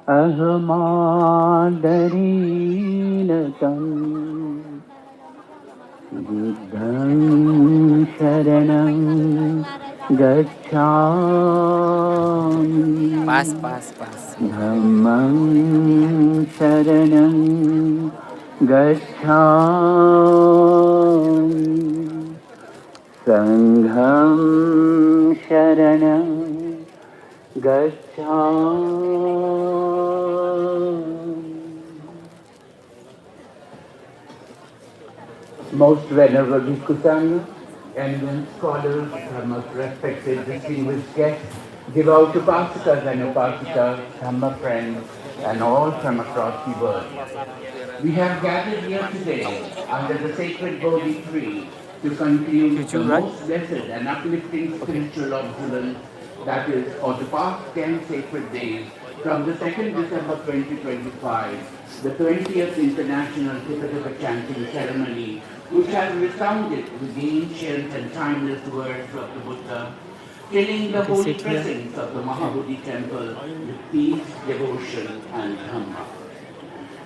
अहमादरेण तम् बुद्धं शरणं Pas, गच्छामि pas, pas. धम्मं शरणं गच्छामि संघं शरणं गच्छामि. Most venerable Bhikkhu eminent scholars, most respected, distinguished guests, devout upasakas and upasikas, Dhamma friends, and all from across the world. We have gathered here today under the sacred Bodhi tree to conclude the Future, right? most blessed and uplifting Okay. spiritual observance, that is, for the past 10 sacred days from the 2nd December 2025, the 20th International Tipitaka Chanting Ceremony, which has resounded with the ancient and timeless words of the Buddha, filling You the can holy sit here. presence of the Okay. Mahabodhi temple with peace, devotion, and Dhamma.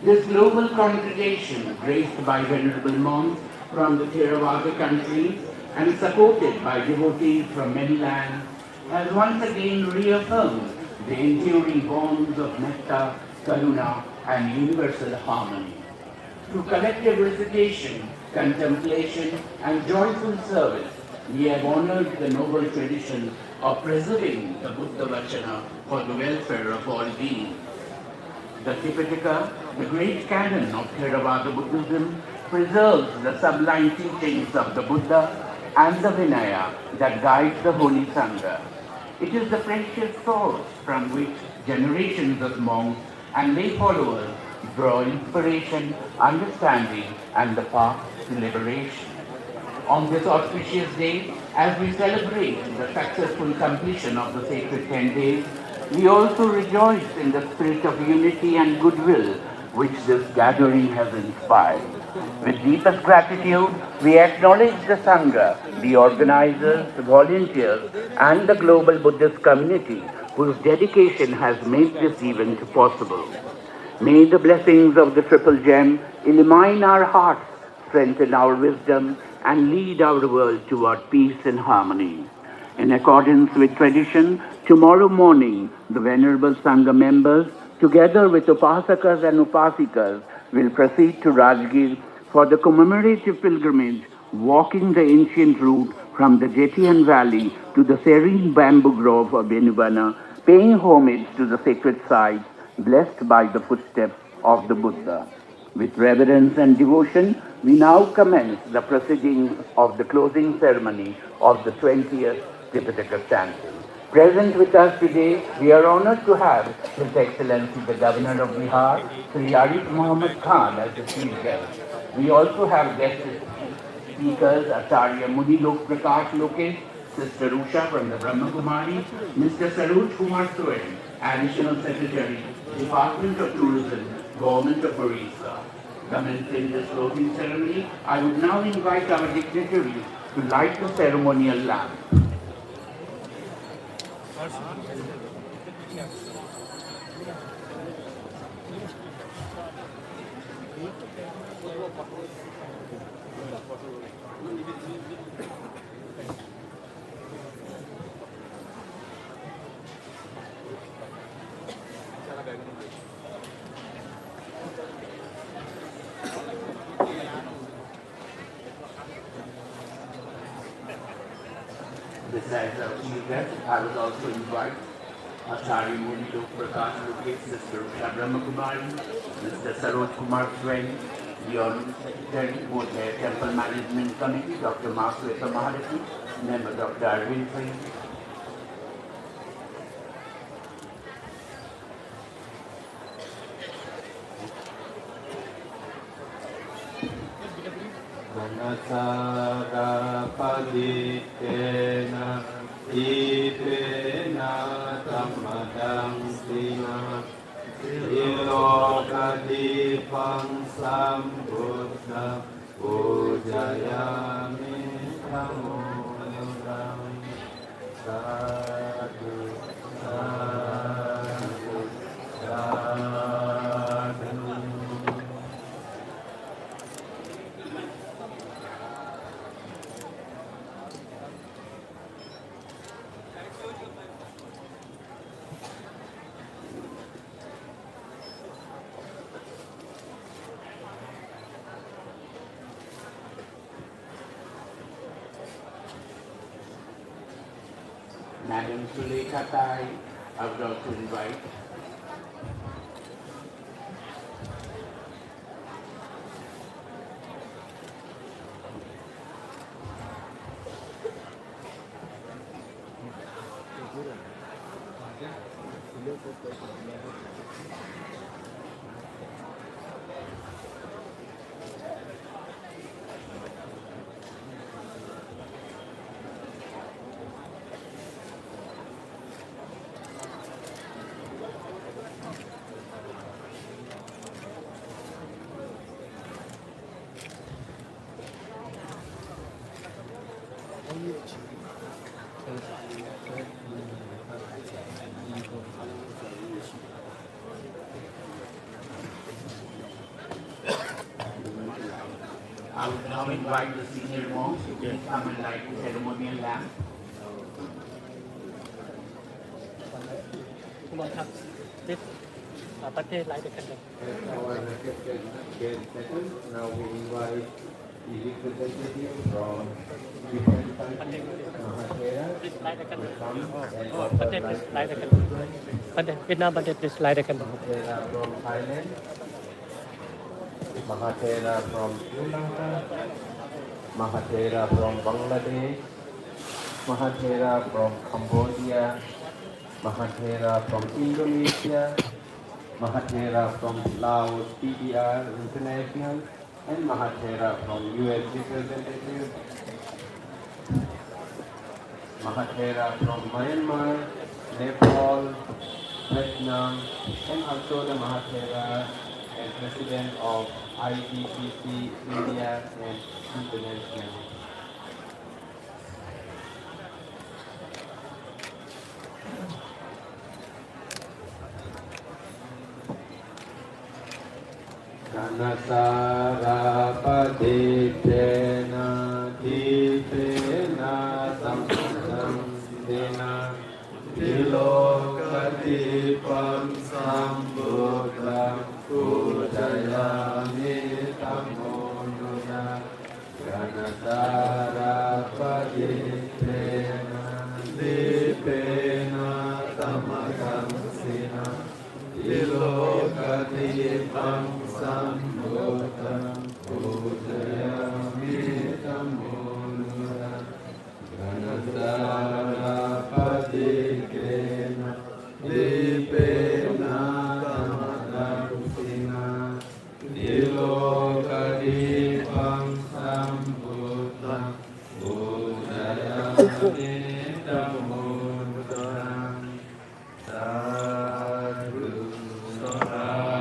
This global congregation, graced by venerable monks from the Theravada countries and supported by devotees from many lands, has once again reaffirmed the enduring bonds of metta, karuna, and universal harmony. Through collective recitation, contemplation, and joyful service, we have honored the noble tradition of preserving the Buddha Vachana for the welfare of all beings. The Tipitaka, the great canon of Theravada Buddhism, preserves the sublime teachings of the Buddha and the Vinaya that guide the Holy Sangha. It is the precious source from which generations of monks and lay followers draw inspiration, understanding, and the path to liberation. On this auspicious day, as we celebrate the successful completion of the sacred 10 days, we also rejoice in the spirit of unity and goodwill which this gathering has inspired. With deepest gratitude, we acknowledge the Sangha, the organizers, the volunteers, and the global Buddhist community whose dedication has made this event possible. May the blessings of the Triple Gem illumine our hearts, strengthen our wisdom, and lead our world toward peace and harmony. In accordance with tradition, tomorrow morning, the Venerable Sangha members, together with Upasakas and Upasikas, will proceed to Rajgir for the commemorative pilgrimage, walking the ancient route from the Jetian Valley to the serene bamboo grove of Benuvana, paying homage to the sacred site blessed by the footsteps of the Buddha. With reverence and devotion, we now commence the proceedings of the closing ceremony of the 20th Tipitaka Chanting. Present with us today, we are honored to have His Excellency the Governor of Bihar, Sri Arif Muhammad Khan, as the chief guest. We also have guest speakers Acharya Munilok Prakash Lokesh, Sister Usha from the Brahma Kumari, Mr. Saroj Kumar Soen, Additional Secretary, Department of Tourism, Government of Orissa. Commencing this closing ceremony, I would now invite our dignitaries to light the ceremonial lamp. Besides our chief guest, I would also invite Acharya Munilok Prakash Lokesh, Sister Usha Brahma Kumari, Mr. Saroj Kumar Swain, the Honorable Secretary, Bodh Temple Management Committee, Dr. Masweta Maharati, Member Dr. Arvind Singh, Vanasarapaditena ipena tammadam sina ilokadipam sambuddha pujayami tamudam sadhu sadhu sadhu Madam Sulekha Tai, I would also invite. I would now invite the senior monks to please come and light the ceremonial lamp. คุณบอลครับทิศประเทศไร้เด็กกันเลย Our respected guest settled. Now we invite the representative from different countries, Mahathira, ทิศไร้เด็กกันเลย to come and ประเทศทิศไร้เด็กกันเลยประเทศเวียดนามประเทศทิศไร้เด็กกันเลย Mahathira from Thailand, Mahathira from Sri Lanka, Mahathira from Bangladesh, Mahathira from Cambodia, Mahathira from Indonesia, Mahathira from Laos PDR International, and Mahathira from US representative, Mahathira from Myanmar, Nepal, Vietnam, and also the Mahathira and President of IDCC India and International. Kanasara paditena dipena samsam dena dilokatipam sambuddham pujayami tamonuna Kanasara paditena dipena samakam sina dilokatipam sambuddham pujayami tamonuna Kanasara padikena dipena tamadamsina dilokadipam sambuddham pujayami tamonuna Sadhu Sadhu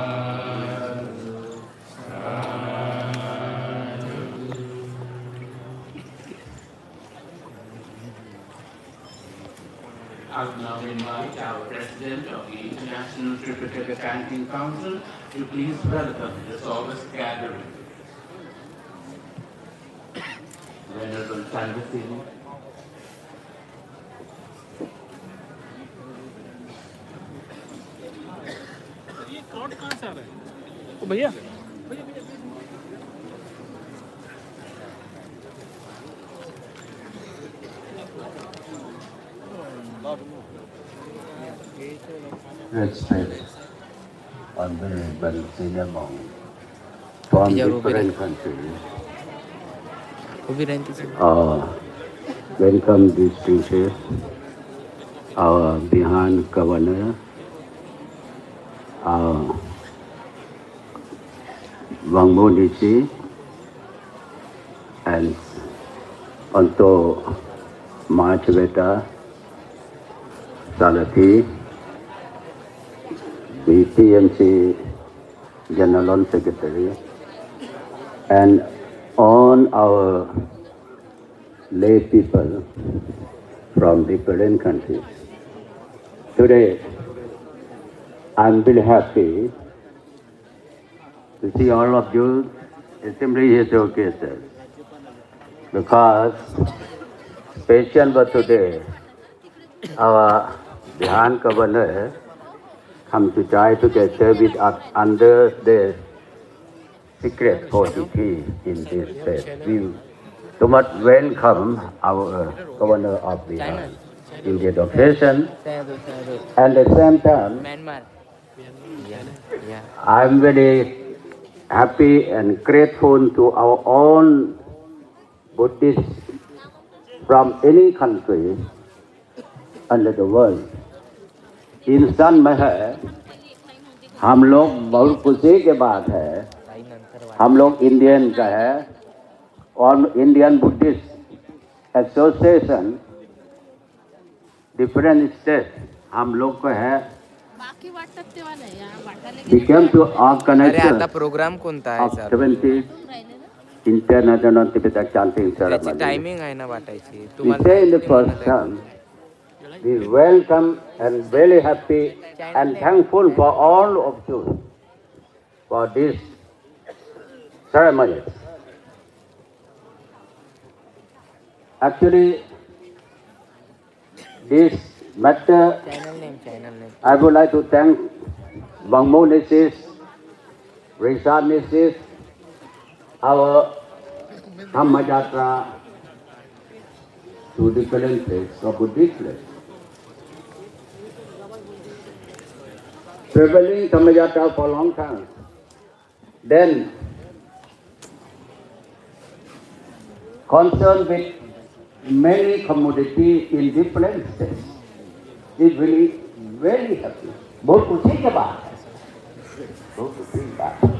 I would now invite our President of the International Tipitaka Chanting Council to please welcome this august gathering. Venerable Chanting. ये cord कहाँ से आ रहा है ओ भैया Respect Honorable Senior Monk from different countries. Welcome distinguished our Bihan Governor, our Wangmonichi, and Anto Marchaveta Salathi, the PMC General Secretary, and all our lay people from different countries. Today, I'm very happy to see all of you assembly here showcases because special for today, our Bihan Governor come to try together with us under the secret policy in this state. We so much welcome our Governor of Bihar. Indian occasion. Sadu, sadu. And at the same time, Myanmar. Yeah, yeah. I'm very happy and grateful to our own Buddhists from any country under the world. इंसान में है, हम लोग बहुत खुशी के बात है, ताई नंतर वाट. हम लोग इंडियन का है और Indian Buddhist association different state हम लोग को है बाकी वाटतात तेव्हा नाही या वाटायला became to अरे organize आता प्रोग्राम कोणता आहे of चालू? 70 राहिले ना International Tipitaka Chanting त्याची Ceremony. टायमिंग आहे ना वाटायची. We तुम्हाला say in the माहिती first term, we welcome and very happy and thankful for all of you for this ceremony. Actually, this matter, channel name channel name. I would like to thank Bangmo Nisis, Risa Nisis, our Dhammajatra to different places of Buddhist place. Traveling Dhammajatra for a long time. Then, concerned with many commodities in different states. It's really very happy. बहुत खुशी की बात है, बहुत खुशी की बात है।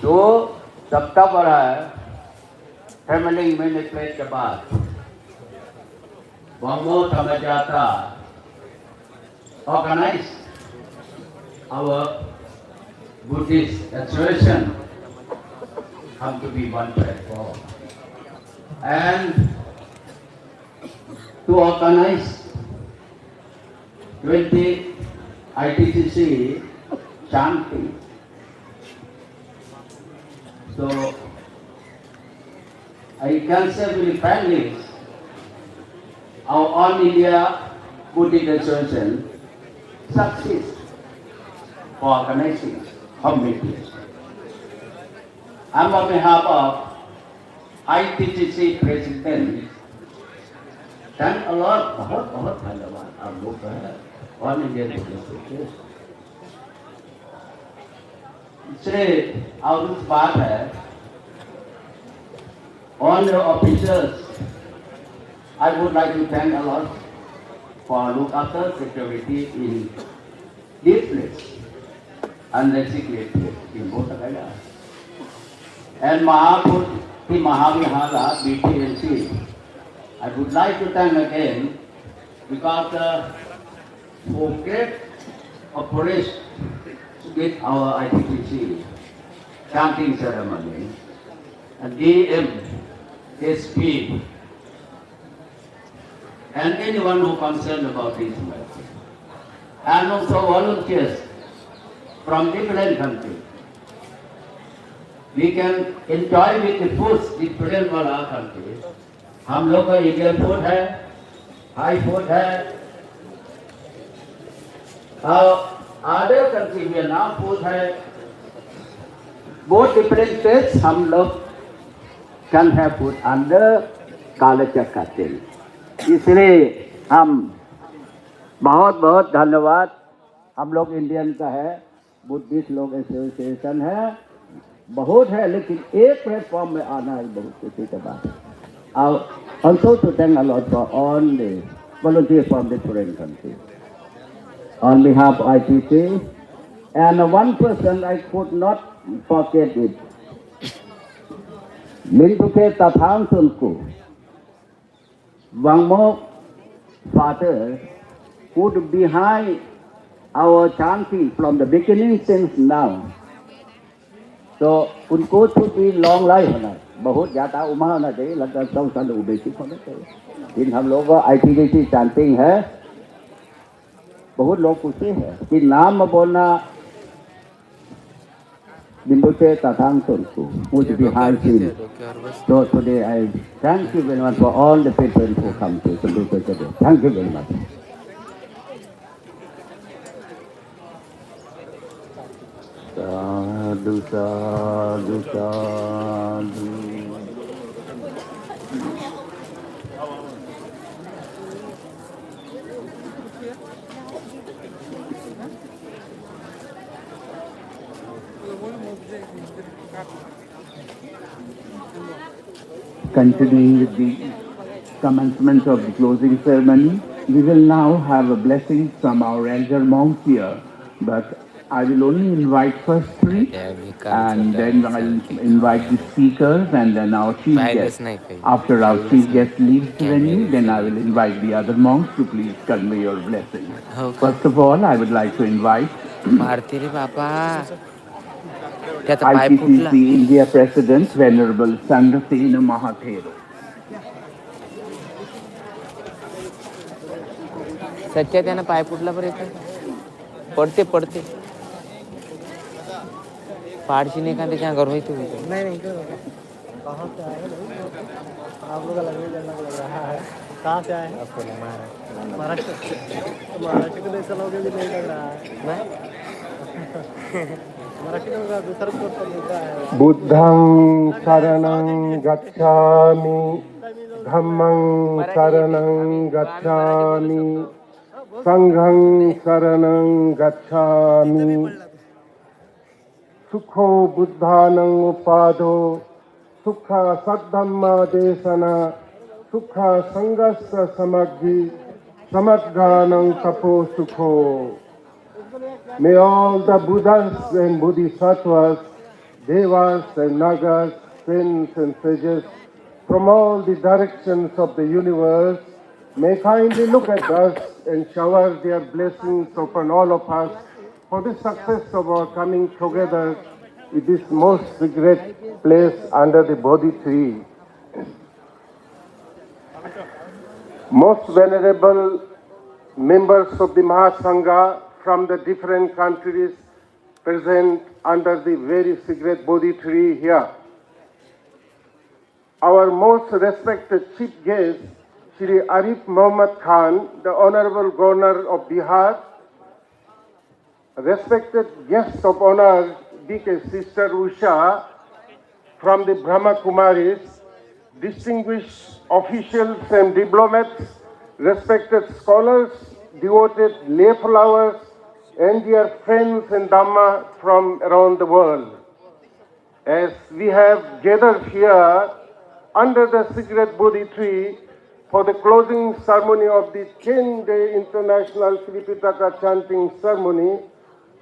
जो सप्ताह बढ़ा है, फैमिली मैनेजमेंट के बाद, Bangmo Dhammajatra organize our Buddhist association come to be one platform and to organize 20 ITCC chanting. So I can say very frankly, our All India Buddhist Association succeeds for organizing committees. I'm on behalf of ITCC President. Thank a lot, बहुत बहुत धन्यवाद आप लोग का है All India Buddhist Association. इसलिए और उस बात है all the officers, I would like to thank a lot for look after security in this place and the secret place in both of them. And Mahaput Mahavihala BTNC, I would like to thank again because for great operation with our ITTC chanting ceremony and DM, SP, and anyone who concerned about this matter, and also volunteers from different countries. We can enjoy with the foods different from our country. हम लोग का Indian food है, high food है, और other country Vietnam food है. Both different states हम लोग can have food under culture cutting. इसलिए हम बहुत बहुत धन्यवाद. हम लोग इंडियन का है, बुद्धिस्ट लोग एसोसिएशन है, बहुत है, लेकिन एक प्लेटफॉर्म में आना है बहुत खुशी की बात है. Also to thank a lot for all the volunteers from different countries. On behalf of ITC, and one person I could not forget it. Mintuke Tathang Sunku, Bangmo father, who behind our chanting from the beginning since now. तो उनको तो भी long life होना है, बहुत ज़्यादा उम्र होना चाहिए, लगता है 100 साल बेसिक होना चाहिए. लेकिन हम लोग ITDC चैंटिंग है, बहुत लोग पूछते हैं कि नाम बोलना Nimbuche Tathang Sunku, who's behind him. So today I thank you very much for all the people who come to Nimbuche today. Thank you very much. Sadhu, sadhu, sadhu. Continuing with the commencement of the closing ceremony, we will now have a blessing from our elder monks here, but I will only invite first three, and then I'll invite the speakers and then our chief guest. पाहिलंच नाही काही After our खाल्लंच chief नाही guest leaves the venue, then I कॅमेऱ्याचं will invite the other monks to please convey your blessing. हो का First of all, I would like to invite मारते रे बापा त्याचा पाय IPCC फुटला India President Venerable Sangasena Mahathero. सच्चा त्यानं पाय फुटला बरं इथं. पडते पडते पाडशी नाही का त्याच्या अंगावर होईल नहीं नहीं कहाँ से आए आप लोग लग रहा है कहाँ से आए अकोला महाराष्ट्र महाराष्ट्र महाराष्ट्र के जैसा लोग भी नहीं लग रहा है महाराष्ट्र का दूसरा कोई दूसरा है बुद्धं शरणं गच्छामि धम्मं शरणं गच्छामि संघं शरणं गच्छामि सुखो बुद्धानं उपादो सुख सद्धम्मा देशना सुख संगस्य समग्री समग्रानं तपो सुखो. May all the Buddhas and Bodhisattvas, Devas and Nagas, saints and sages from all the directions of the universe may kindly look at us and shower their blessings upon all of us for the success of our coming together in this most sacred place under the Bodhi tree. Most venerable members of the Mahasangha from the different countries present under the very sacred Bodhi tree here. Our most respected chief guest, Shri Arif Muhammad Khan, the Honorable Governor of Bihar, respected guests of honor, DK Sister Usha from the Brahma Kumaris, distinguished officials and diplomats, respected scholars, devoted lay followers, and dear friends in Dhamma from around the world. As we have gathered here under the sacred Bodhi tree for the closing ceremony of the 10-day International Tipitaka Chanting ceremony,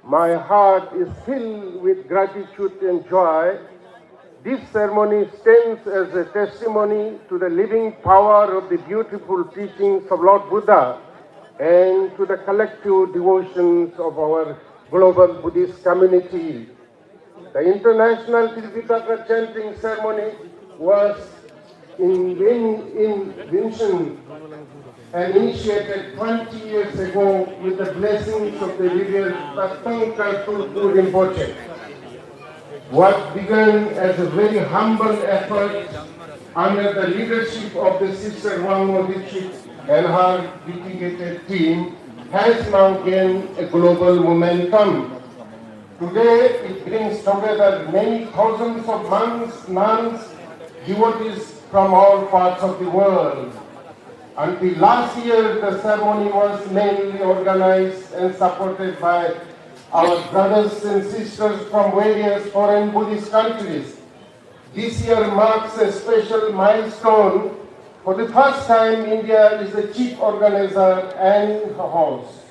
my heart is filled with gratitude and joy. This ceremony stands as a testimony to the living power of the beautiful teachings of Lord Buddha and to the collective devotions of our global Buddhist community. The International Tipitaka Chanting ceremony was invention and initiated 20 years ago with the blessings of the revered Pastanka Tulku Rinpoche. What began as a very humble effort under the leadership of the Sister Wangmo Dikshit and her dedicated team has now gained a global momentum. Today it brings together many thousands of monks, nuns, devotees from all parts of the world. Until last year, the ceremony was mainly organized and supported by our brothers and sisters from various foreign Buddhist countries. This year marks a special milestone. For the first time, India is the chief organizer and host.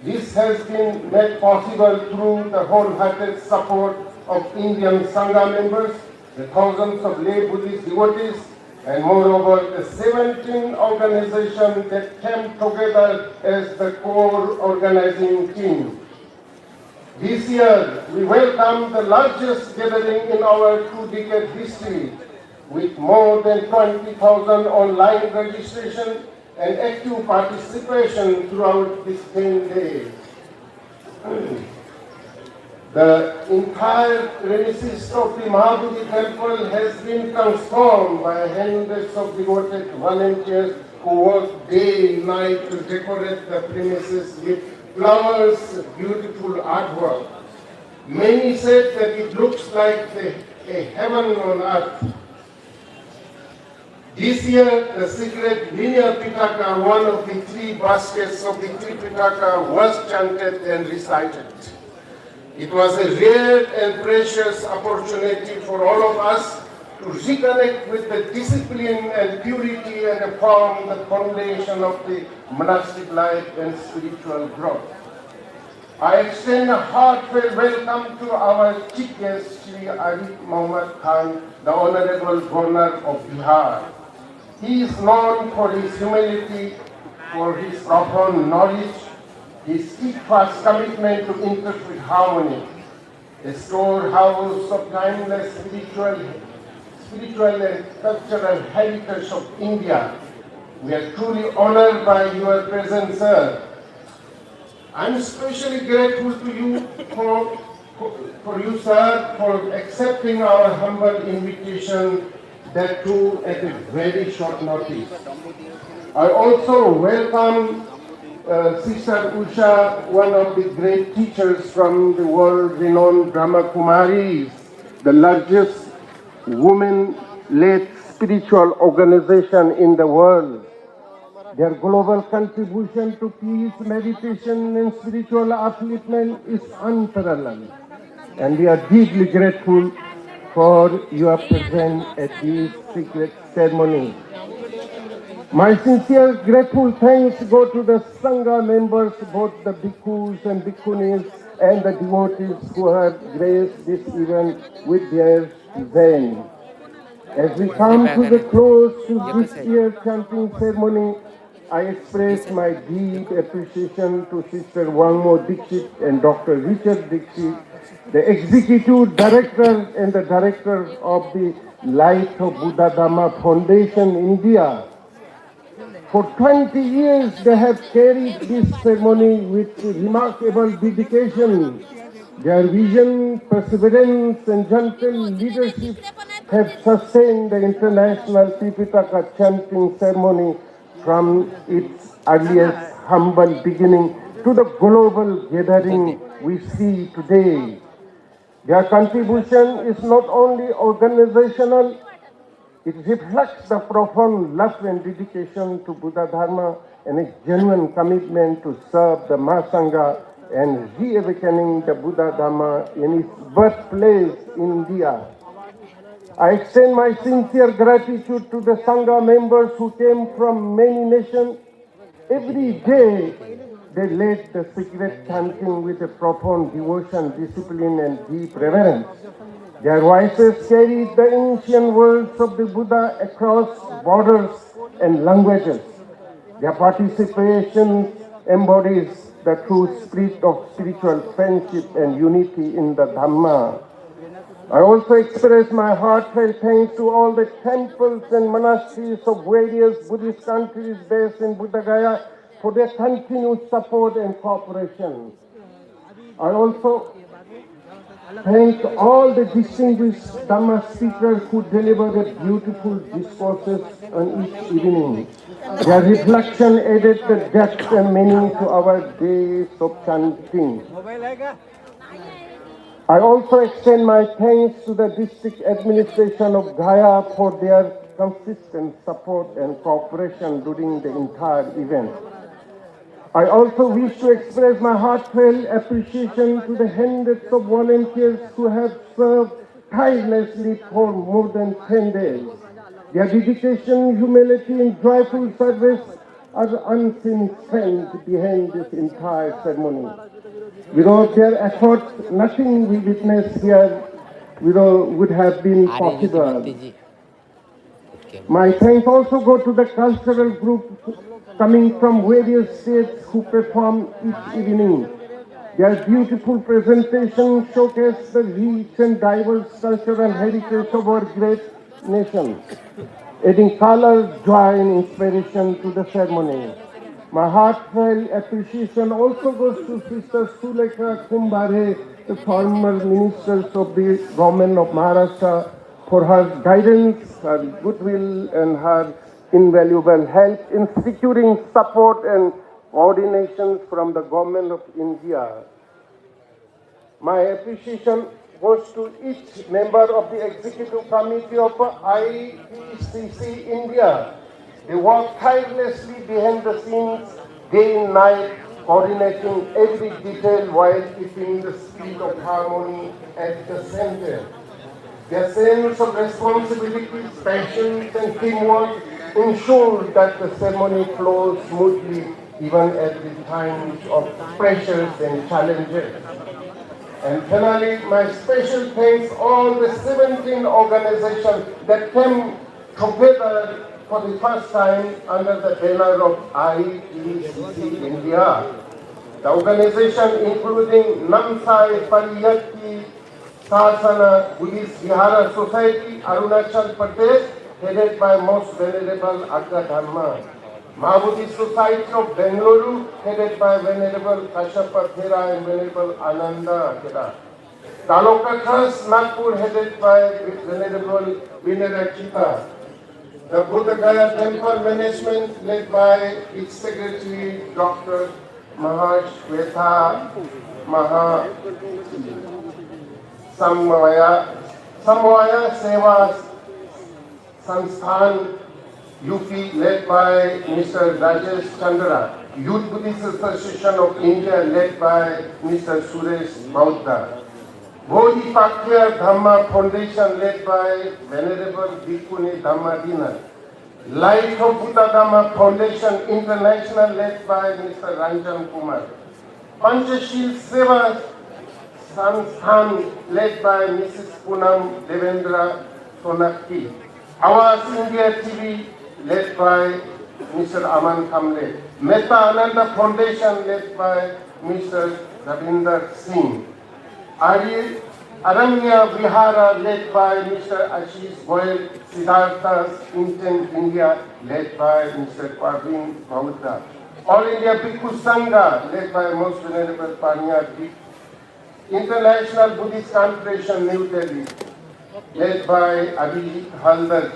This has been made possible through the wholehearted support of Indian Sangha members, the thousands of lay Buddhist devotees, and moreover the 17 organizations that came together as the core organizing team. This year, we welcome the largest gathering in our 2-decade history, with more than 20,000 online registration and active participation throughout these 10 days. The entire premises of the Mahabodhi temple has been transformed by hundreds of devoted volunteers who work day and night to decorate the premises with flowers, beautiful artwork. Many said that it looks like a heaven on earth. This year, the sacred linear Pitaka, one of the 3 baskets of the Tipitaka, was chanted and recited. It was a rare and precious opportunity for all of us to reconnect with the discipline and purity and form the foundation of the monastic life and spiritual growth. I extend a heartfelt welcome to our chief guest, Shri Arif Mohammad Khan, the Honorable Governor of Bihar. He is known for his humility, for his profound knowledge, his steadfast commitment to interfaith harmony, a storehouse of timeless spiritual and cultural heritage of India. We are truly honored by your presence, sir. I'm especially grateful to you for you, sir, for accepting our humble invitation, that too at a very short notice. I also welcome Sister Usha, one of the great teachers from the world-renowned Brahma Kumaris, the largest women-led spiritual organization in the world. Their global contribution to peace, meditation, and spiritual upliftment is unparalleled, and we are deeply grateful for your presence at this secret ceremony. My sincere grateful thanks go to the Sangha members, both the bhikkhus and bhikkhunis, and the devotees who have graced this event with their presence. As we come to the close to this year's chanting ceremony, I express my deep appreciation to Sister Wangmo Dixit and Dr. Richard Dixit, the Executive Director and the Director of the Light of Buddha Dhamma Foundation, India. For 20 years, they have carried this ceremony with remarkable dedication. Their vision, perseverance, and gentle leadership have sustained the international Tipitaka chanting ceremony from its earliest humble beginning to the global gathering we see today. Their contribution is not only organizational, it reflects the profound love and dedication to Buddha Dharma and a genuine commitment to serve the Mahasangha and reawakening the Buddha Dhamma in its birthplace, India. I extend my sincere gratitude to the Sangha members who came from many nations. Every day, they led the secret chanting with a profound devotion, discipline, and deep reverence. Their voices carried the ancient words of the Buddha across borders and languages. Their participation embodies the true spirit of spiritual friendship and unity in the Dhamma. I also express my heartfelt thanks to all the temples and monasteries of various Buddhist countries based in Buddha Gaya for their continued support and cooperation. I also thank all the distinguished Dhamma speakers who delivered beautiful discourses on each evening. Their reflection added the depth and meaning to our days of chanting. I also extend my thanks to the district administration of Gaya for their consistent support and cooperation during the entire event. I also wish to express my heartfelt appreciation to the hundreds of volunteers who have served tirelessly for more than 10 days. Their dedication, humility, and joyful service are the unseen strength behind this entire ceremony. Without their efforts, nothing we witness here would have been possible. My thanks also go to the cultural group coming from various states who perform each evening. Their beautiful presentation showcase the rich and diverse cultural heritage of our great nation, adding color, joy, and inspiration to the ceremony. My heartfelt appreciation also goes to Sister Sulekha Kumbhare, the former ministers of the government of Maharashtra, for her guidance, her goodwill, and her invaluable help in securing support and coordination from the government of India. My appreciation goes to each member of the executive committee of IPCC India. They work tirelessly behind the scenes, day and night, coordinating every detail while keeping the spirit of harmony at the center. Their sense of responsibility, passion, and teamwork ensure that the ceremony flows smoothly even at the times of pressures and challenges. And finally, my special thanks all the 17 organizations that came together for the first time under the banner of IECC India. The organization including Namsai Pariyatti Sasana Buddhist Vihara Society, Arunachal Pradesh, headed by Most Venerable Agga Dharma. Mahabodhi Society of Bengaluru, headed by Venerable Kashyapa Thera and Venerable Ananda Thera. Taloka Trust, Nagpur, headed by Venerable Vinayachita. The Buddha Gaya Temple Management, led by its Secretary, Dr. Mahashweta Samvaya Seva Sansthan UP, led by Mr. Rajesh Chandra. Youth Buddhist Association of India, led by Mr. Suresh Bauddha. Bodhipakya Dhamma Foundation, led by Venerable Bhikkhuni Dhammadina. Light of Buddha Dhamma Foundation International, led by Mr. Ranjan Kumar. Panchashil Seva Sansthan, led by Mrs. Poonam Devendra Sonakti. Awas India TV, led by Mr. Aman Kamble. Metta Ananda Foundation, led by Mr. Ravinder Singh. Aranya Vihara, led by Mr. Ashish Goyal. Siddhartha's Intent India, led by Mr. Parveen Mahuta. All India Bhikkhu Sangha, led by Most Venerable Panyati. International Buddhist Confederation, New Delhi, led by Abhijit Haldar.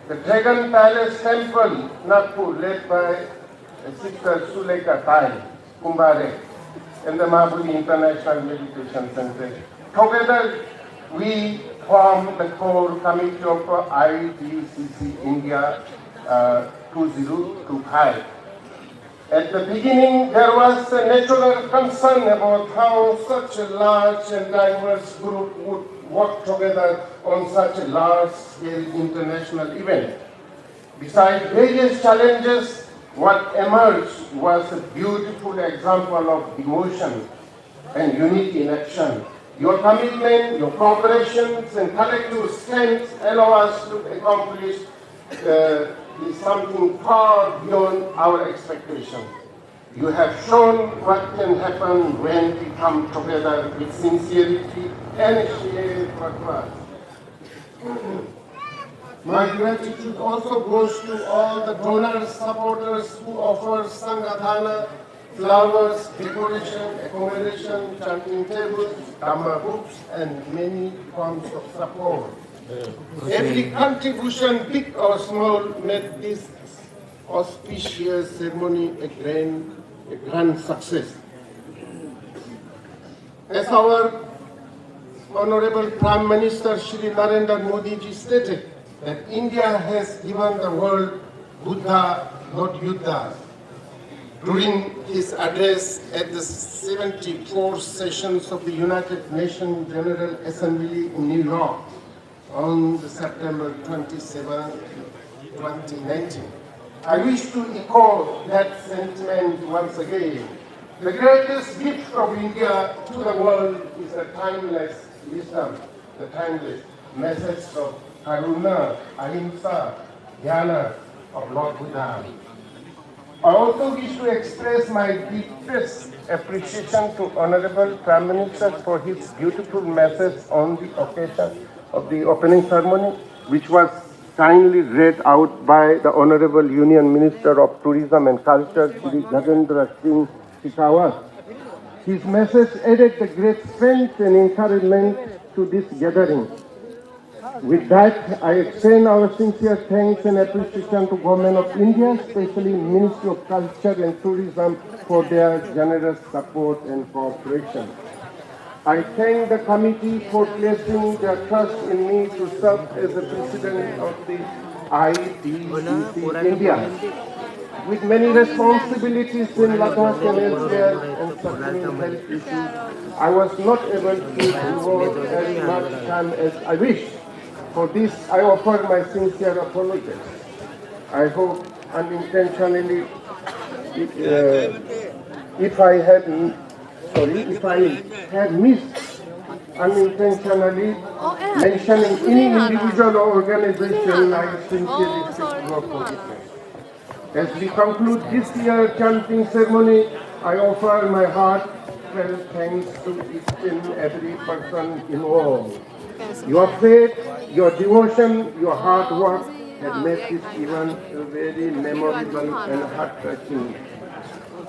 The Dragon Palace Temple, Nagpur, led by Sister Suleka Tai, Kumbare, and the Mahabodhi International Meditation Center. Together, we form the core committee of IDCC India 2025. At the beginning, there was a natural concern about how such a large and diverse group would work together on such a large-scale international event. Besides various challenges, what emerged was a beautiful example of devotion and unity in action. Your commitment, your cooperation, and collective strength allow us to accomplish something far beyond our expectations. You have shown what can happen when we come together with sincerity and shared purpose. My gratitude also goes to all the donors, supporters who offer Sangadhana, flowers, decoration, accommodation, chanting tables, Dhamma books, and many forms of support. Every contribution, big or small, made this auspicious ceremony a grand success. As our Honorable Prime Minister Shri Narendra Modi ji stated, that India has given the world Buddha, not Yuddha. During his address at the 74th sessions of the United Nations General Assembly in New York on September 27, 2019. I wish to echo that sentiment once again. The greatest gift of India to the world is the timeless wisdom, the timeless message of Karuna, Ahimsa, Dhyana of Lord Buddha. I also wish to express my deepest appreciation to Honorable Prime Minister for his beautiful message on the occasion of the opening ceremony, which was kindly read out by the Honorable Union Minister of Tourism and Culture, Shri Gajendra Singh Shekhawat. His message added the great strength and encouragement to this gathering. With that, I extend our sincere thanks and appreciation to Government of India, especially Ministry of Culture and Tourism, for their generous support and cooperation. I thank the committee for placing their trust in me to serve as the President of the IDCC India. with many responsibilities in Ladakh and elsewhere and suffering health issues, I was not able to devote as much time as I wished. For this, I offer my sincere apologies. I hope unintentionally, if I had missed unintentionally mentioning any individual or organization, I sincerely seek your forgiveness. As we conclude this year's chanting ceremony, I offer my heartfelt thanks to each and every person involved. Your faith, your devotion, your hard work have made this event very memorable and heart-touching.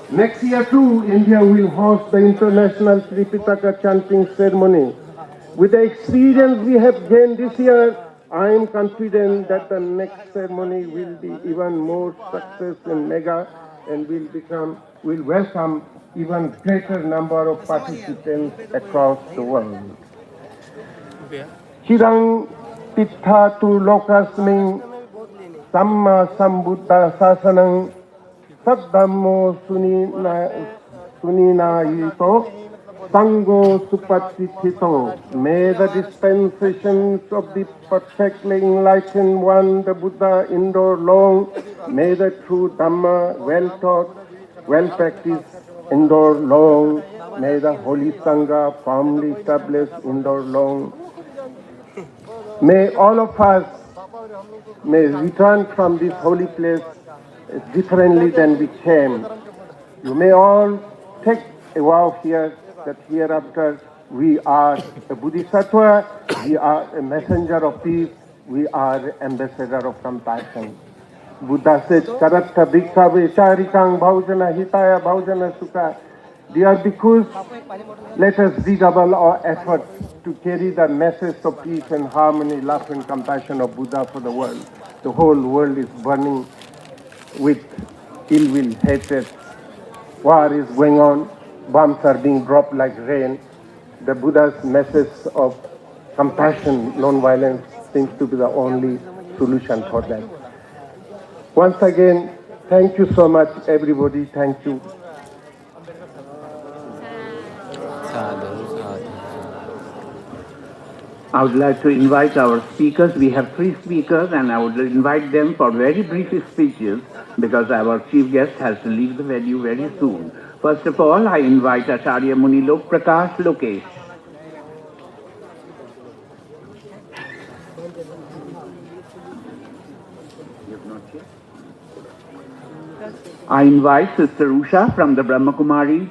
Next year too, India will host the International Tipitaka chanting ceremony. With the experience we have gained this year, I am confident that the next ceremony will be even more success and mega and will welcome even greater number of participants across the world. Chirang Titha tu lokasming Samma Sambuddha Sasanang Saddhammo Suninayito Sango Supatithito. May the dispensations of the perfectly enlightened one, the Buddha, endure long. May the true Dhamma, well taught, well practiced, endure long. May the Holy Sangha, firmly established, endure long. May all of us may return from this holy place differently than we came. You may all take a vow here that hereafter we are a Bodhisattva, we are a messenger of peace, we are ambassador of compassion. Buddha said, Karatta Bhikkhave Charikang Bhaujana Hitaya Bhaujana Sukha. Dear bhikkhus, let us redouble our efforts to carry the message of peace and harmony, love and compassion of Buddha for the world. The whole world is burning with ill will, hatred. War is going on, bombs are being dropped like rain. The Buddha's message of compassion, non-violence seems to be the only solution for that. Once again, thank you so much, everybody. Thank you. I would like to invite our speakers. We have 3 speakers, and I would invite them for very brief speeches because our chief guest has to leave the venue very soon. First of all, I invite Acharya Muni Lok Prakash Lokesh. I invite Sister Usha from the Brahma Kumaris.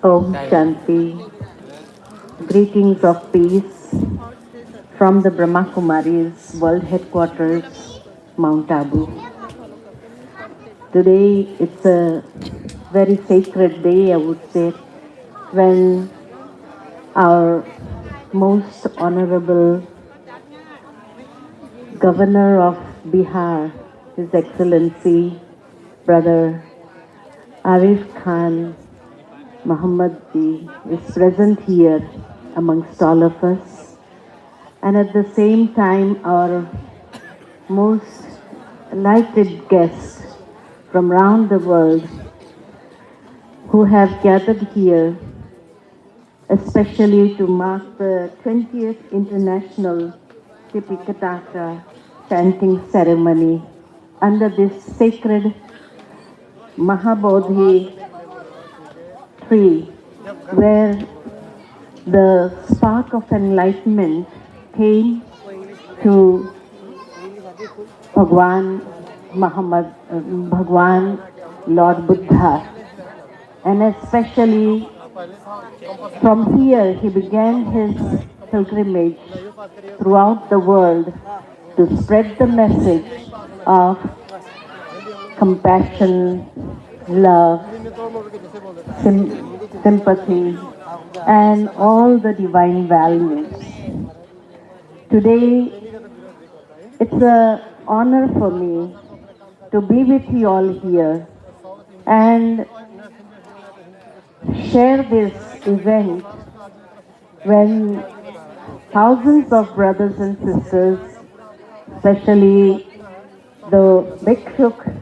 Om Shanti. Greetings of peace from the Brahma Kumaris World Headquarters, Mount Abu. Today it's a very sacred day, I would say, when our most honorable Governor of Bihar, His Excellency, Brother Arif Khan Muhammad Ji, is present here amongst all of us. And at the same time, our most delighted guests from around the world who have gathered here, especially to mark the 20th International Tipitaka chanting ceremony under this sacred Mahabodhi tree, where the spark of enlightenment came to Bhagwan Lord Buddha. And especially from here, he began his pilgrimage throughout the world to spread the message of compassion, love, sympathy, and all the divine values. Today, it's an honor for me to be with you all here and share this event when thousands of brothers and sisters, especially the Bhikshuk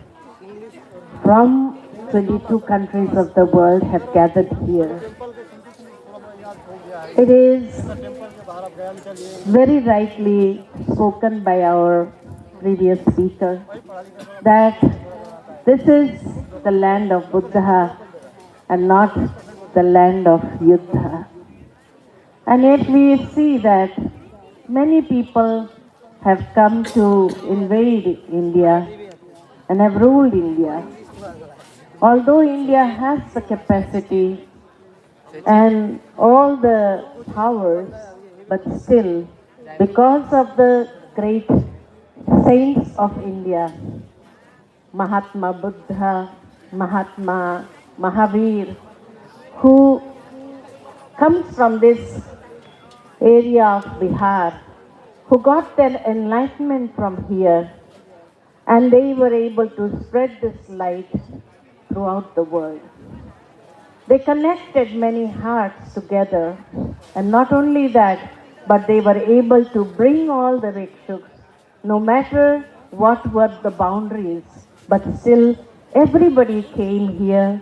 from 22 countries of the world, have gathered here. It is very rightly spoken by our previous speaker that this is the land of Buddha and not the land of Yuddha. And yet we see that many people have come to invade India and have ruled India. Although India has the capacity and all the powers, but still, because of the great saints of India, Mahatma Buddha, Mahatma Mahavir, who comes from this area of Bihar, who got their enlightenment from here, and they were able to spread this light throughout the world. They connected many hearts together, and not only that, but they were able to bring all the Rikshuks, no matter what were the boundaries, but still everybody came here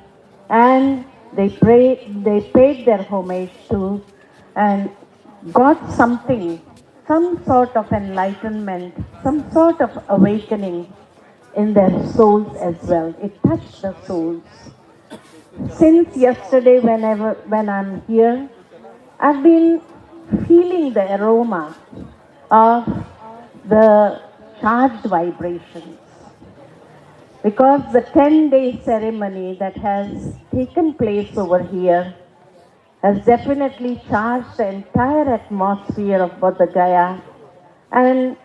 and they paid their homage to and got something, some sort of enlightenment, some sort of awakening in their souls as well. It touched the souls. Since yesterday, when I'm here, I've been feeling the aroma of the charged vibrations. Because the 10-day ceremony that has taken place over here has definitely charged the entire atmosphere of Bodh Gaya. And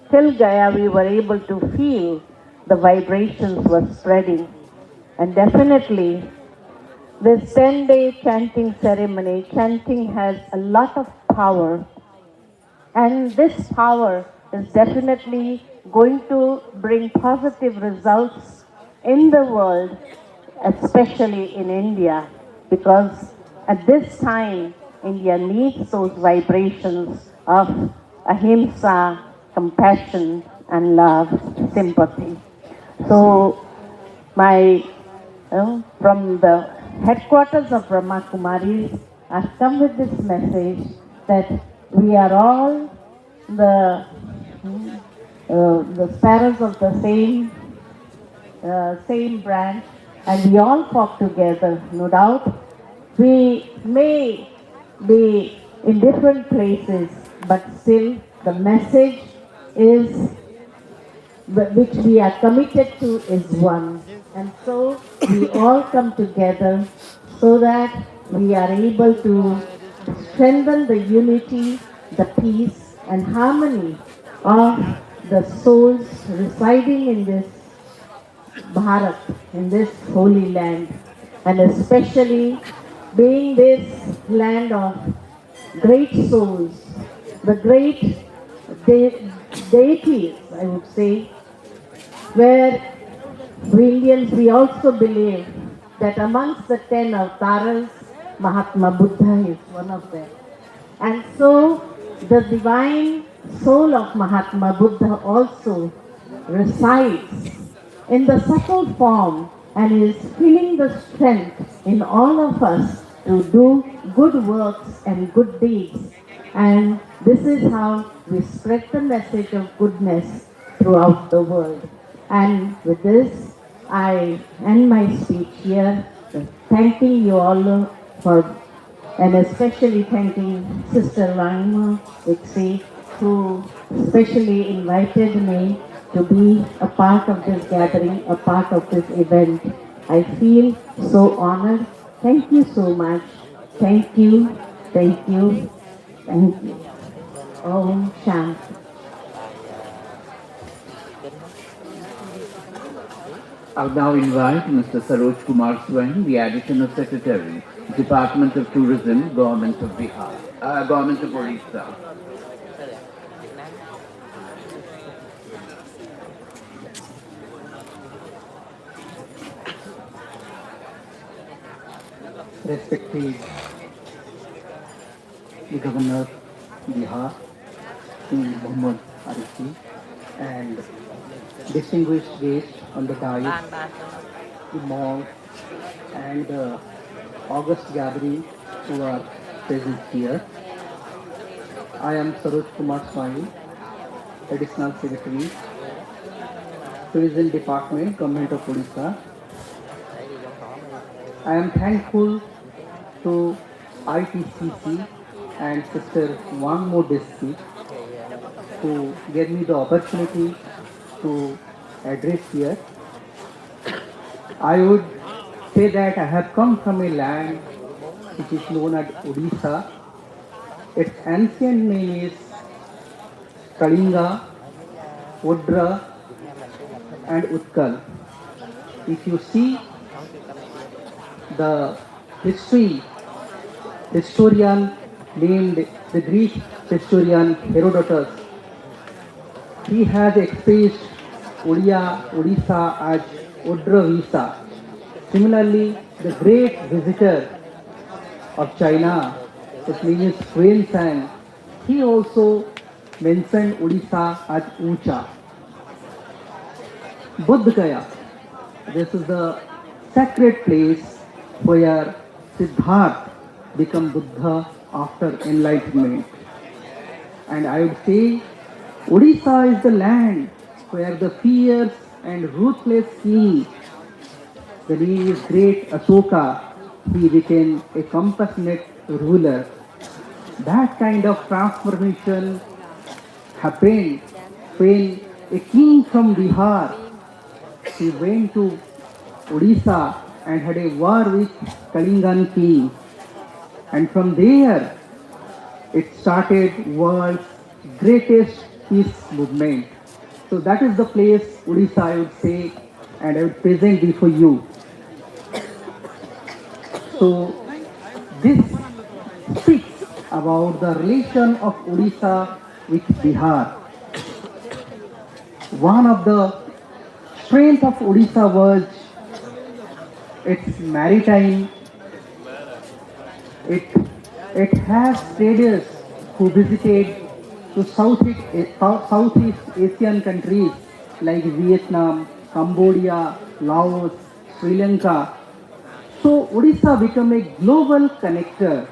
till Gaya, we were able to feel the vibrations were spreading. And definitely, this 10-day chanting ceremony, chanting has a lot of power. And this power is definitely going to bring positive results in the world, especially in India, because at this time, India needs those vibrations of ahimsa, compassion, and love, sympathy. So, from the headquarters of Brahma Kumaris, I've come with this message that we are all the sparrows of the same branch, and we all flock together, no doubt. We may be in different places, but still the message is which we are committed to is one. And so we all come together so that we are able to strengthen the unity, the peace and harmony of the souls residing in this Bharat, in this holy land, and especially being this land of great souls, the great deities, I would say, where we Indians, we also believe that amongst the 10 avatars, Mahatma Buddha is one of them. And so the divine soul of Mahatma Buddha also resides in the subtle form and is filling the strength in all of us to do good works and good deeds. And this is how we spread the message of goodness throughout the world. And with this, I end my speech here, thanking you all for, and especially thanking Sister Rangma Vixi, who specially invited me to be a part of this gathering, a part of this event. I feel so honored. Thank you so much. Thank you, thank you, thank you. Om Shanti. I'll now invite Mr. Saroj Kumar Swain, the Additional Secretary, Department of Tourism, Government of Bihar, Government of Orissa. Respected the Governor Bihar, Muhammad Arifi, and distinguished guests on the dais, the monks, and the august gathering who are present here. I am Saroj Kumar Swami, Additional Secretary, Tourism Department, Government of Odisha. I am thankful to ITCC and Sister One Modesty who gave me the opportunity to address here. I would say that I have come from a land which is known as Odisha. Its ancient name is Kalinga, Udra, and Utkal. If you see the historian named the Greek historian Herodotus, he has expressed Odisha as Udravisa. Similarly, the great visitor of China, his name is Huan Sang, he also mentioned Odisha as Ucha. Buddha Gaya, this is the sacred place where Siddhartha became Buddha after enlightenment. And I would say Odisha is the land where the fierce and ruthless king, the name is great Asoka, he became a compassionate ruler. That kind of transformation happened when a king from Bihar, he went to Odisha and had a war with Kalingan king. And from there, it started world's greatest peace movement. So that is the place, Odisha, I would say, and I would present before you. So this speaks about the relation of Odisha with Bihar. One of the strengths of Odisha was its maritime. It has traders who visited to Southeast Asian countries like Vietnam, Cambodia, Laos, Sri Lanka. So Odisha became a global connector,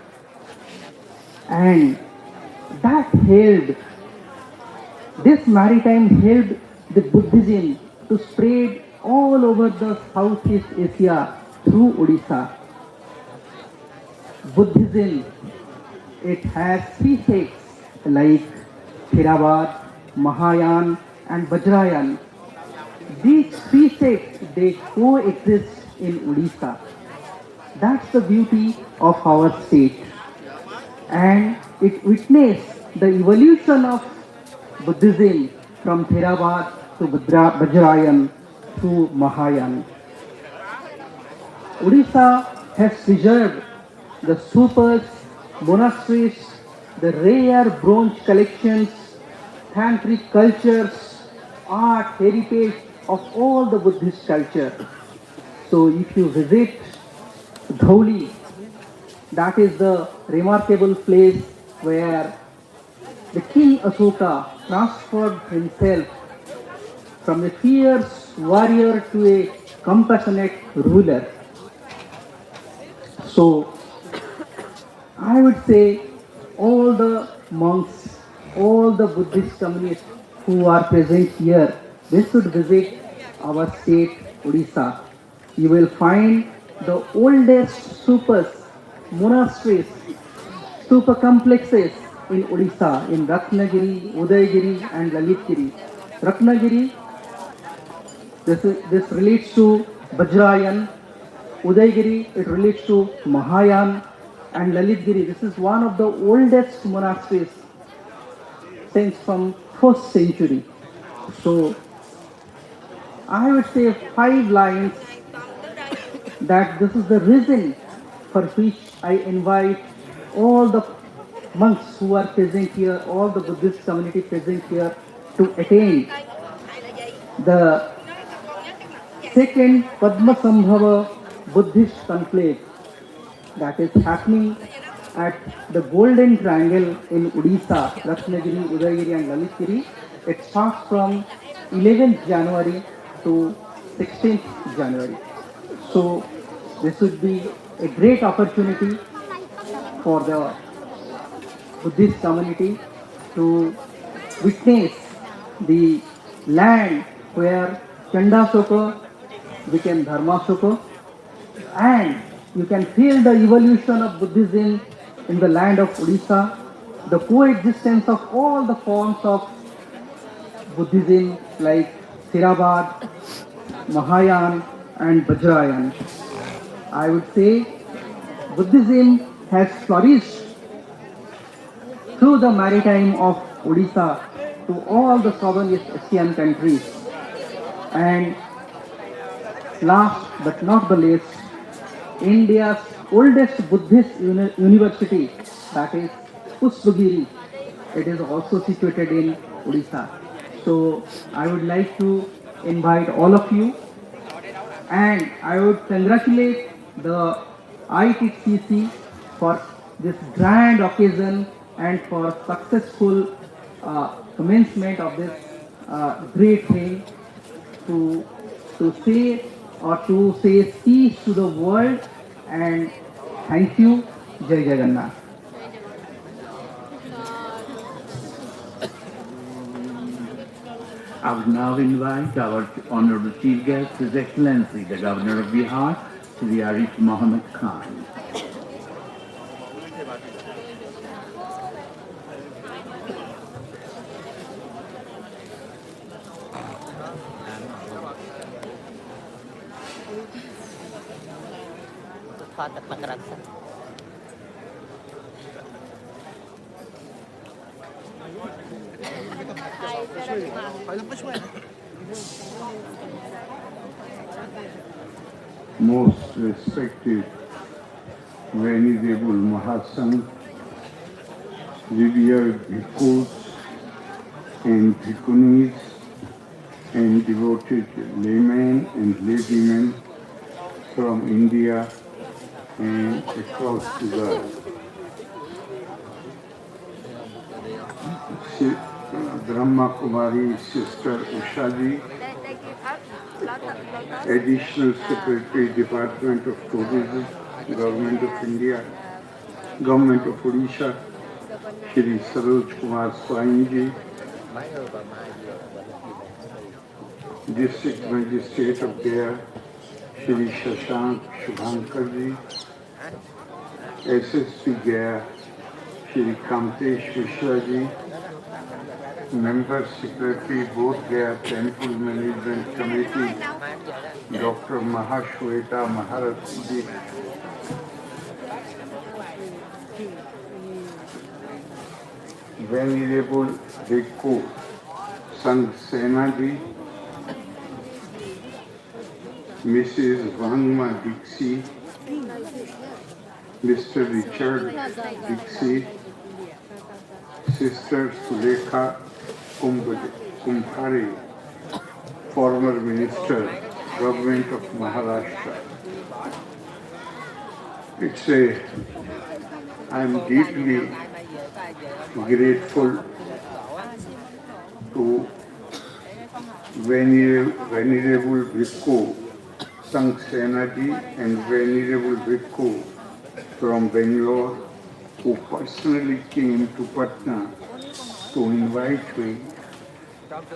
and that helped, this maritime helped the Buddhism to spread all over the Southeast Asia through Odisha. Buddhism, it has three sects like Theravada, Mahayana, and Vajrayana. These three sects, they coexist in Odisha. That's the beauty of our state. And it witnessed the evolution of Buddhism from Theravada to Vajrayana to Mahayana. Odisha has preserved the stupas, monasteries, the rare bronze collections, tantric cultures, art, heritage of all the Buddhist culture. So if you visit Dhauli, that is the remarkable place where the King Asoka transferred himself from a fierce warrior to a compassionate ruler. So I would say all the monks, all the Buddhist communists who are present here, they should visit our state, Odisha. You will find the oldest stupas, monasteries, stupa complexes in Odisha, in Ratnagiri, Udayagiri and Lalitgiri. Ratnagiri, this relates to Vajrayan. Udayagiri, it relates to Mahayana, and Lalitgiri. This is one of the oldest monasteries since from 1st century. So I would say 5 lines that this is the reason for which I invite all the monks who are present here, all the Buddhist community present here to attend the second Padma Sambhava Buddhist conclave that is happening at the Golden Triangle in Odisha, Ratnagiri, Udayagiri and Lalitgiri. It starts from 11th January to 16th January. So this would be a great opportunity for the Buddhist community to witness the land where Chandasoka became Dharmasoka, and you can feel the evolution of Buddhism in the land of Odisha, the coexistence of all the forms of Buddhism like Theravada, Mahayana and Vajrayana. I would say Buddhism has flourished through the maritime of Odisha to all the southern East Asian countries. And last but not the least, India's oldest Buddhist university, that is Pushpagiri, it is also situated in Odisha. So I would like to invite all of you, and I would congratulate the ITCC for this grand occasion and for successful commencement of this great thing to say or to say peace to the world, and thank you. Jai Jagannath. I would now invite our Honorable Chief Guest, His Excellency, the Governor of Bihar, Shri Arif Mohammed Khan. Most respected Venerable Mahasangh, revered bhikkhus and bhikkhunis, and devoted laymen and laywomen from India and across the world. Brahma Kumari Sister Ushaji, Additional Secretary, Department of Tourism, Government of India, Government of Odisha, Shri Saroj Kumar Swainji, District Magistrate of Gaya, Shri Shashank Shubhankarji, SSP Gaya, Shri Kamtesh Mishraji, Member Secretary, both Gaya Temple Management Committee, Dr. Mahashweta Maharaji, Venerable Bhikkhu Sangh Senaji, Mrs. Vangma Dixie, Mr. Richard Dixie, Sister Sulekha Kumbhare, former Minister, Government of Maharashtra. I am deeply grateful to Venerable Bhikkhu Sangh Senaji and Venerable Bhikkhu from Bangalore, who personally came to Patna to invite me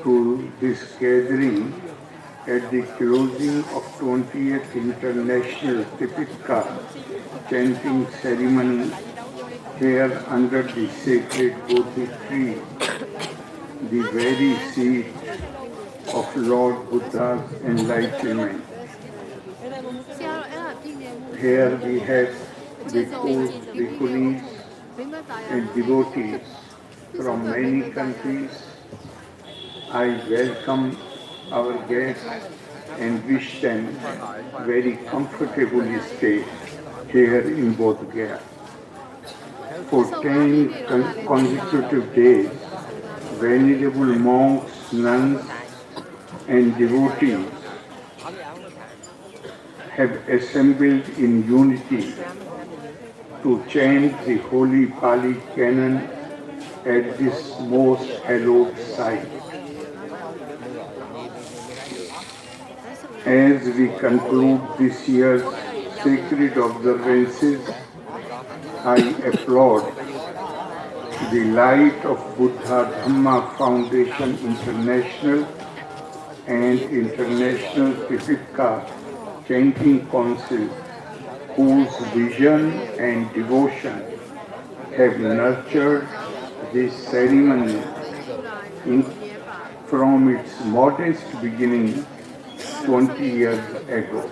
to this gathering at the closing of 20th International Tipitaka chanting ceremony here under the sacred Bodhi tree, the very seat of Lord Buddha's enlightenment. Here we have bhikkhus, bhikkhunis and devotees from many countries. I welcome our guests and wish them very comfortably stay. here in Bodh Gaya. For 10 consecutive days, venerable monks, nuns, and devotees have assembled in unity to chant the holy Pali canon at this most hallowed site. As we conclude this year's sacred observances, I applaud the Light of Buddha Dhamma Foundation International and International Tipitaka Chanting Council, whose vision and devotion have nurtured this ceremony from its modest beginning 20 years ago.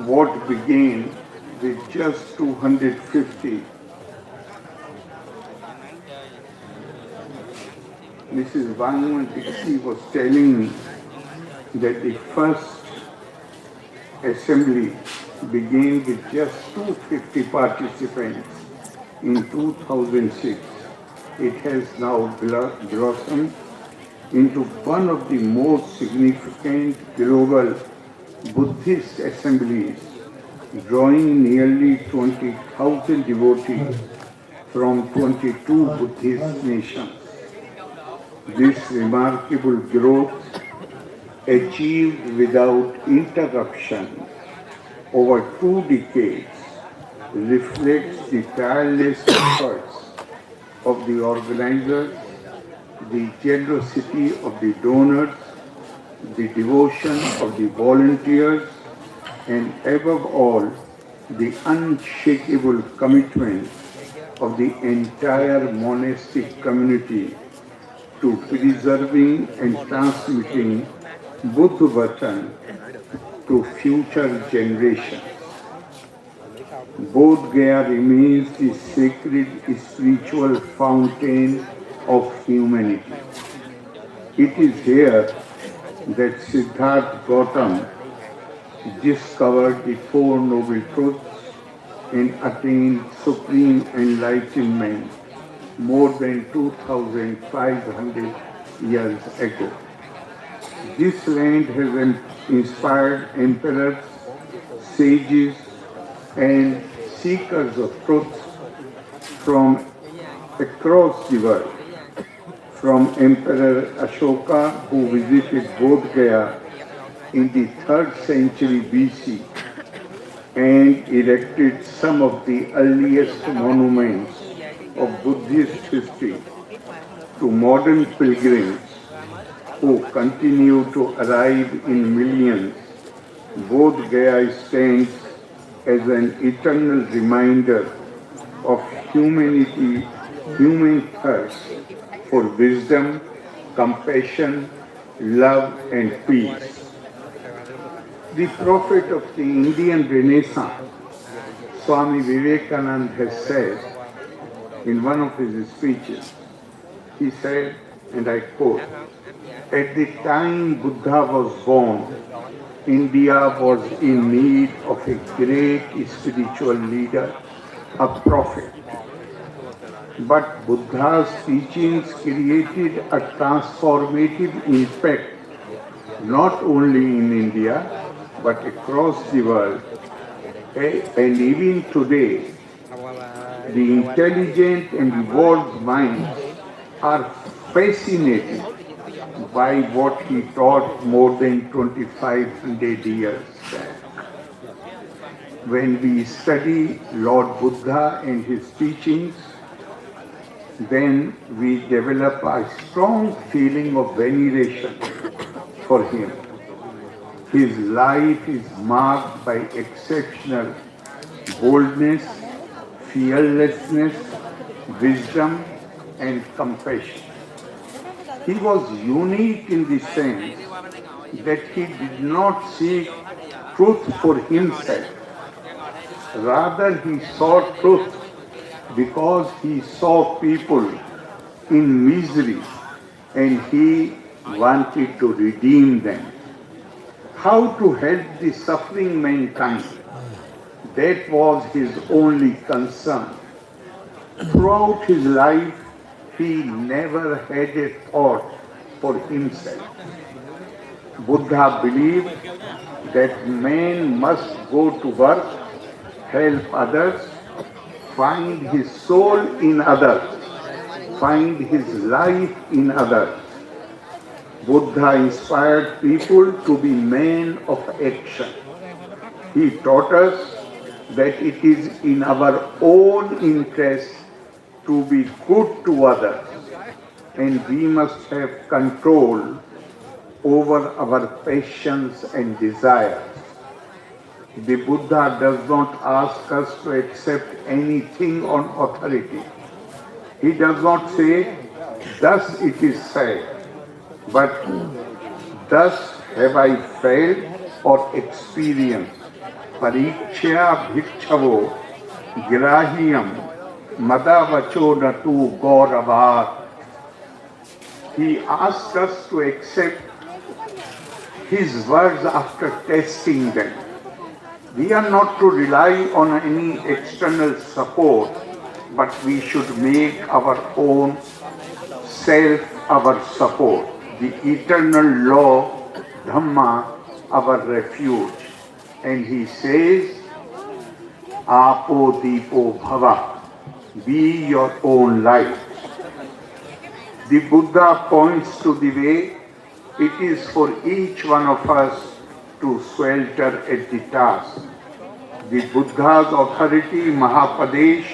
What began with just 250, Mrs. Banu Dixie was telling me that the first assembly began with just 250 participants in 2006. It has now blossomed into one of the most significant global Buddhist assemblies, drawing nearly 20,000 devotees from 22 Buddhist nations. This remarkable growth, achieved without interruption over 2 decades, reflects the tireless efforts of the organizers, the generosity of the donors, the devotion of the volunteers, and above all, the unshakable commitment of the entire monastic community to preserving and transmitting Buddha Vatan to future generations. Bodh Gaya remains the sacred spiritual fountain of humanity. It is here that Siddhartha Gautama discovered the Four Noble Truths and attained supreme enlightenment more than 2,500 years ago. This land has inspired emperors, sages, and seekers of truth from across the world. From Emperor Ashoka, who visited Bodh Gaya in the 3rd century BC and erected some of the earliest monuments of Buddhist history, to modern pilgrims who continue to arrive in millions, Bodh Gaya stands as an eternal reminder of human thirst for wisdom, compassion, love, and peace. The prophet of the Indian Renaissance, Swami Vivekananda, has said in one of his speeches, he said, and I quote, "At the time Buddha was born, India was in need of a great spiritual leader, a prophet. But Buddha's teachings created a transformative impact not only in India but across the world. And even today, the intelligent and evolved minds are fascinated by what he taught more than 2,500 years back. When we study Lord Buddha and his teachings, then we develop a strong feeling of veneration for him. His life is marked by exceptional boldness, fearlessness, wisdom, and compassion. He was unique in the sense that he did not seek truth for himself. Rather, he sought truth because he saw people in misery and he wanted to redeem them. How to help the suffering mankind, that was his only concern. Throughout his life, he never had a thought for himself. Buddha believed that man must go to work, help others, find his soul in others, find his life in others. Buddha inspired people to be men of action. He taught us that it is in our own interest to be good to others, and we must have control over our passions and desires. The Buddha does not ask us to accept anything on authority. He does not say, thus it is said, but thus have I felt or experienced. Pariksha bhikshavo grahiyam madavacho natu gauravat. He asks us to accept his words after testing them. We are not to rely on any external support, but we should make our own self our support. The eternal law, Dhamma, our refuge. And he says, Apo Dipo Bhava, be your own light. The Buddha points to the way. It is for each one of us to swelter at the task. The Buddha's authority, Mahapadesh,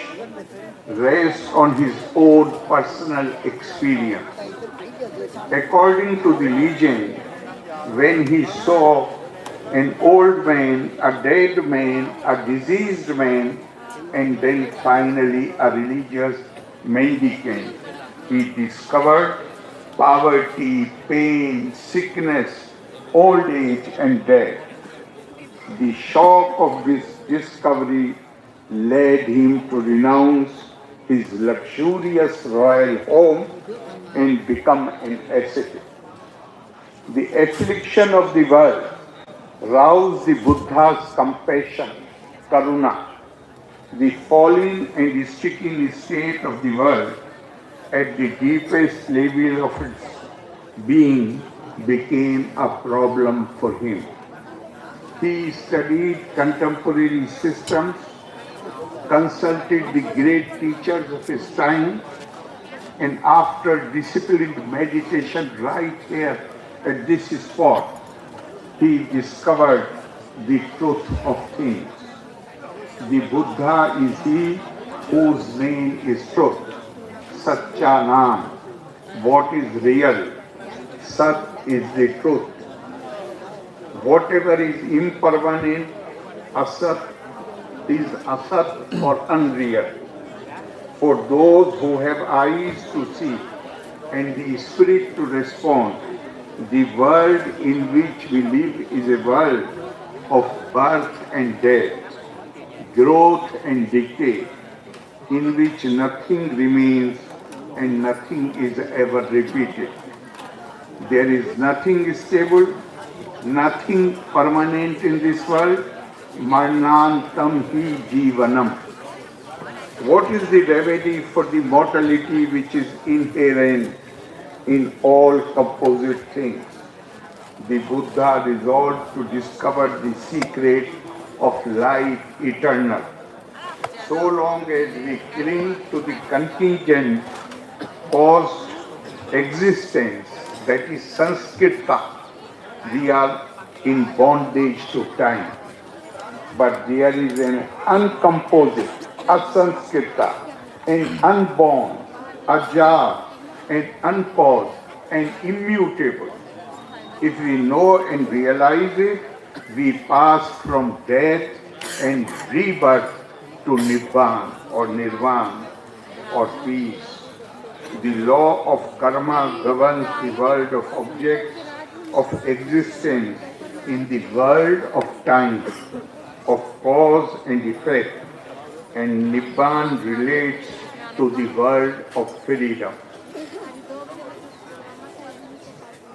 rests on his own personal experience. According to the legend, when he saw an old man, a dead man, a diseased man, and then finally a religious mendicant, he discovered poverty, pain, sickness, old age, and death. The shock of this discovery led him to renounce his luxurious royal home and become an ascetic. The affliction of the world roused the Buddha's compassion, karuna. The fallen and stricken state of the world at the deepest level of its being became a problem for him. He studied contemporary systems, consulted the great teachers of his time, and after disciplined meditation right here at this spot, he discovered the truth of things. The Buddha is he whose name is truth. Satchanam, what is real. Sat is the truth. Whatever is impermanent, asat, is asat or unreal. For those who have eyes to see and the spirit to respond, the world in which we live is a world of birth and death, growth and decay, in which nothing remains and nothing is ever repeated. There is nothing stable, nothing permanent in this world. Marnantam hi jivanam. What is the remedy for the mortality which is inherent in all composite things? The Buddha resolved to discover the secret of life eternal. So long as we cling to the contingent caused existence, that is Sanskrita, we are in bondage to time. But there is an uncomposite, asanskrita, and unborn, ajar, and uncaused, and immutable. If we know and realize it, we pass from death and rebirth to Nibbana or Nirvana or peace. The law of karma governs the world of objects of existence in the world of time, of cause and effect, and Nibbana relates to the world of freedom.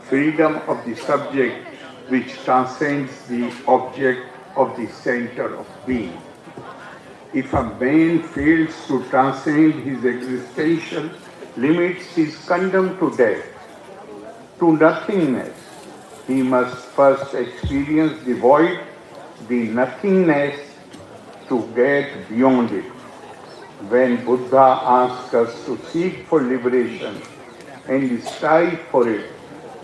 freedom of the subject which transcends the object of the center of being. If a man fails to transcend his existential limits, he is condemned to death, to nothingness. He must first experience the void, the nothingness, to get beyond it. When Buddha asks us to seek for liberation and strive for it,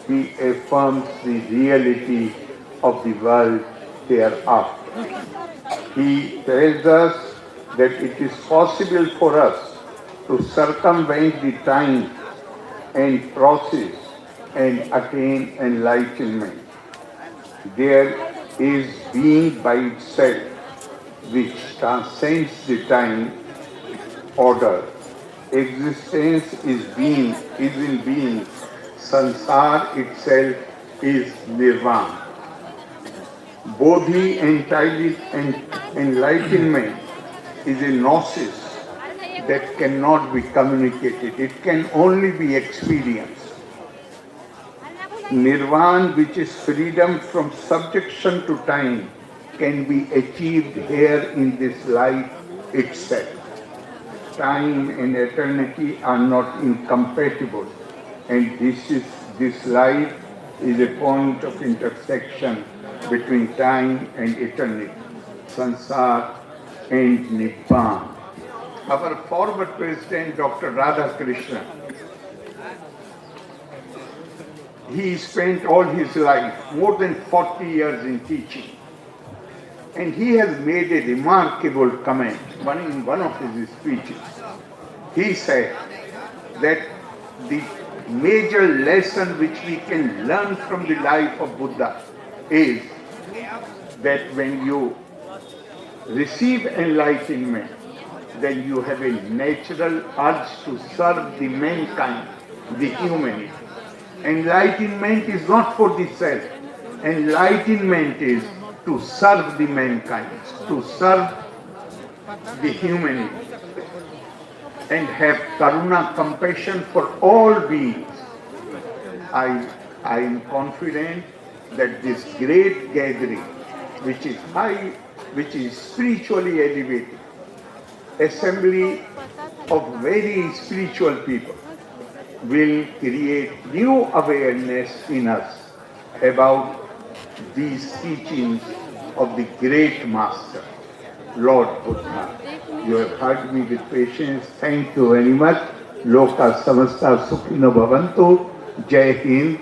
he affirms the reality of the world hereafter. He tells us that it is possible for us to circumvent the time and process and attain enlightenment. There is being by itself which transcends the time order. Existence is in being. Sansar itself is nirvana. Bodhi and enlightenment is a gnosis that cannot be communicated. It can only be experienced. Nirvana, which is freedom from subjection to time, can be achieved here in this life itself. Time and eternity are not incompatible, and this life is a point of intersection between time and eternity, sansar and nibbana. Our former president, Dr. Radhakrishnan, he spent all his life, more than 40 years in teaching. And he has made a remarkable comment in one of his speeches. He said that the major lesson which we can learn from the life of Buddha is that when you receive enlightenment, then you have a natural urge to serve the mankind, the humanity. Enlightenment is not for the self. Enlightenment is to serve the mankind, to serve the humanity, and have karuna, compassion for all beings. I am confident that this great gathering, which is high, which is spiritually elevated, assembly of very spiritual people, will create new awareness in us about these teachings of the great Master, Lord Buddha. You have heard me with patience. Thank you very much. Loka samasta sukhino bhavantu. Jai Hind,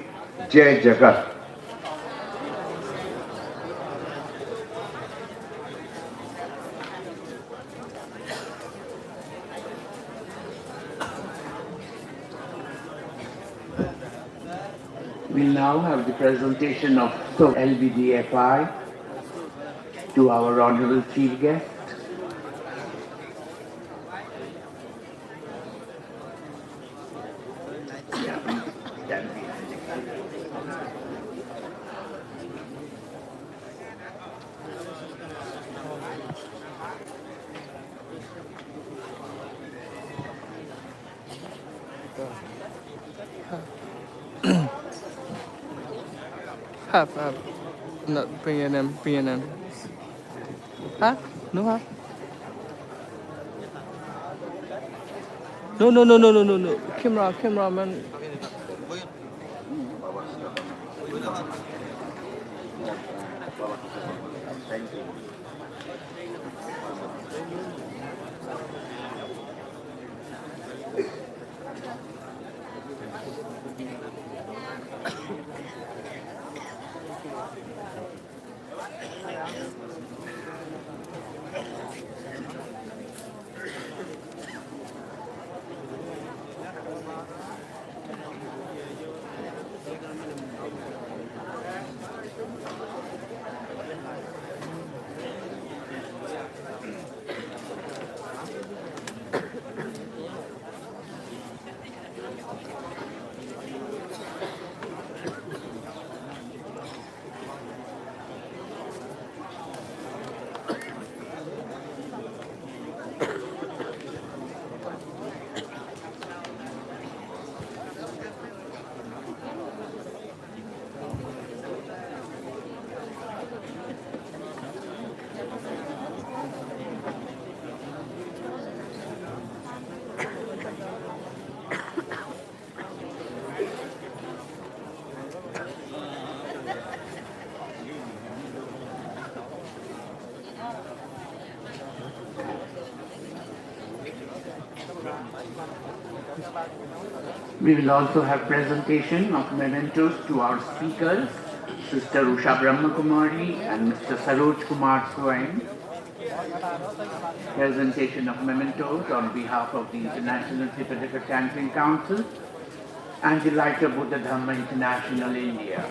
Jai Jagat. We now have the presentation of LBDFI to our Honorable Chief Guest. Have. Not PNM. Huh? No, huh? No. Cameraman. We will also have presentation of mementos to our speakers, Sister Usha Brahmakumari and Mr. Saroj Kumar Swain. Presentation of mementos on behalf of the International Tipitaka Chanting Council and the Light of Buddha Dhamma International India.